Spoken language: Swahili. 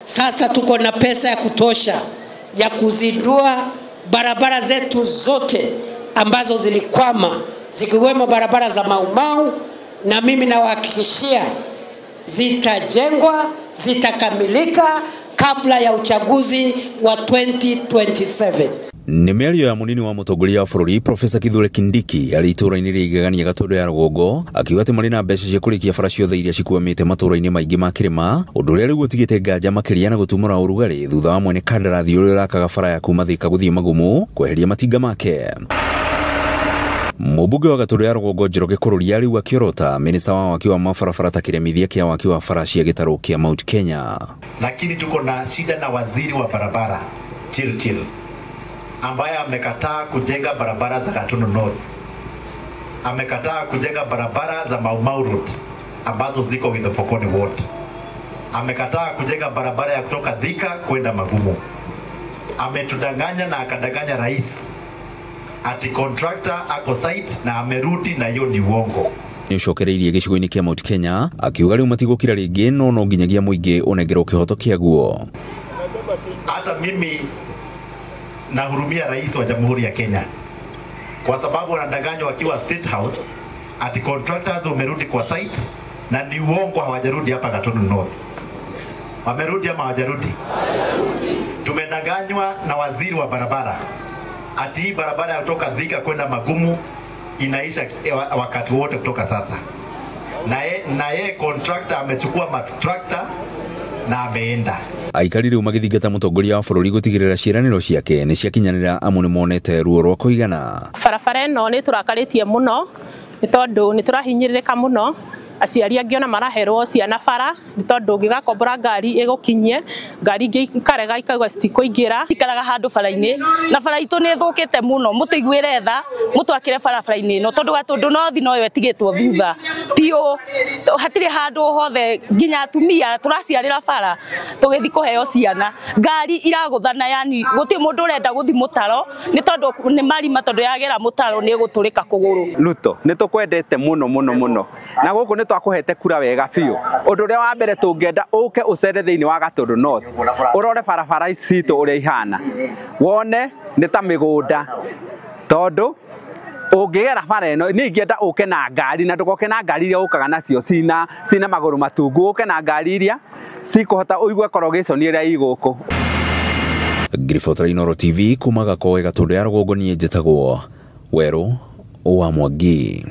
Sasa tuko na pesa ya kutosha ya kuzindua barabara zetu zote ambazo zilikwama, zikiwemo barabara za Mau Mau, na mimi nawahakikishia zitajengwa, zitakamilika kabla ya uchaguzi wa 2027. Nĩ mĩario ya munini wa mũtongoria wa bũrũri Profesa Kithure Kindiki arĩ itũũra-inĩ rĩa Igegania Gatũndũ ya Rũgongo, akiuga atĩ marĩ na mbeca cia kũrĩkia bara ciothe iria cikuamĩte matũũra-inĩ maingĩ ma kĩrĩma, ũndũ ũrĩa rĩu ũtigĩte nganja makĩria na gũtumũra ũrugarĩ thutha wa mwene kandarathi ũrĩa ũrakaga bara ya kuma Thika gũthiĩ Magumu kweheria matinga make. Mũmbunge wa Gatũndũ ya Rũgongo Njoroge Kũrũria rĩu akĩorota minista wa waki wa mabarabara ta kĩremithia kĩa waki wa bara cia gĩtarũ kĩa Mount Kenya. Lakini tuko na shida na waziri wa barabara Chirchir ambaye amekataa kujenga barabara za Gatundu North. Amekataa kujenga barabara za Mau Mau Road ambazo ziko Githofokoni Ward. Amekataa kujenga barabara ya kutoka Thika kwenda Magumu. Ametudanganya na akadanganya rais ati contractor ako site na amerudi na hiyo ni uongo. Nĩũcokereirie gĩcigo-inĩ kĩa Mount Kenya akiuga rĩu matigũkira rĩngĩ no nginyagia mũingĩ ũnengerwo kĩhoto kĩaguo. Hata mimi nahurumia rais wa Jamhuri ya Kenya kwa sababu wanadanganywa wakiwa State House ati contractors wamerudi kwa site na ni uongo, hawajarudi hapa Gatundu North. Wamerudi ama hawajarudi? Tumedanganywa na waziri wa barabara ati hii barabara ya kutoka Thika kwenda Magumu inaisha wakati wote kutoka sasa. Na yeye contractor amechukua matrakta na ameenda. Aikari rĩu magĩthingata mũtongoria wa bũrũri gũtigĩrĩra ciĩranĩro ciake nĩ ciakinyanĩra amu nĩ monete ruo rwa kũigana. Barabara ĩno nĩ tũrakarĩtie mũno nĩ tondũ nĩ tũrahinyĩrĩrĩka mũno. Aciari angĩ ona maraherwo ciana bara nĩ tondũ ũngĩgakombora ngari ĩgũkinyie ngari ingĩ ikarega ikauga citikũingĩra ikaraga handũ bara-inĩ na bara itũ nĩ thũkĩte mũno. Mũtũiguĩre tha mũtwakĩre barabara-inĩ ĩno tondũ Gatundu North noyo ĩtigĩtwo thutha piũ, hatirĩ handũ hothe nginya atumia tũraciarĩra bara tũgĩthiĩ kũheo ciana, ngari iragũthana, yani gũtirĩ mũndũ ũrenda gũthiĩ mũtaro nĩ tondũ nĩ marima, tondũ yagera mũtaro nĩ ĩgũtũrĩka kũgũrũ. Ruto nĩ tũkwendete mũno na gũkũ twakuhete kura wega biũ. Ũndũ ũrĩa wa mbere tũngĩenda ũke ũcere thĩinĩ wa Gatundu North ũrore barabara ici citũ ũrĩa ihana, wone nĩ ta mĩgũnda, tondũ ũngĩgera bara ĩno nĩ ingĩenda ũke na ngari na ndũgoke na ngari iria ũkaga nacio cina magũrũ matungu, ũke na ngari iria cikũhota ũigue corrugation ĩrĩa igũkũ. Ngiribota Inooro TV kuma Gakowe Gatundu ya Rũgongo, niĩ njĩtagwo Werũ wa Mwangi.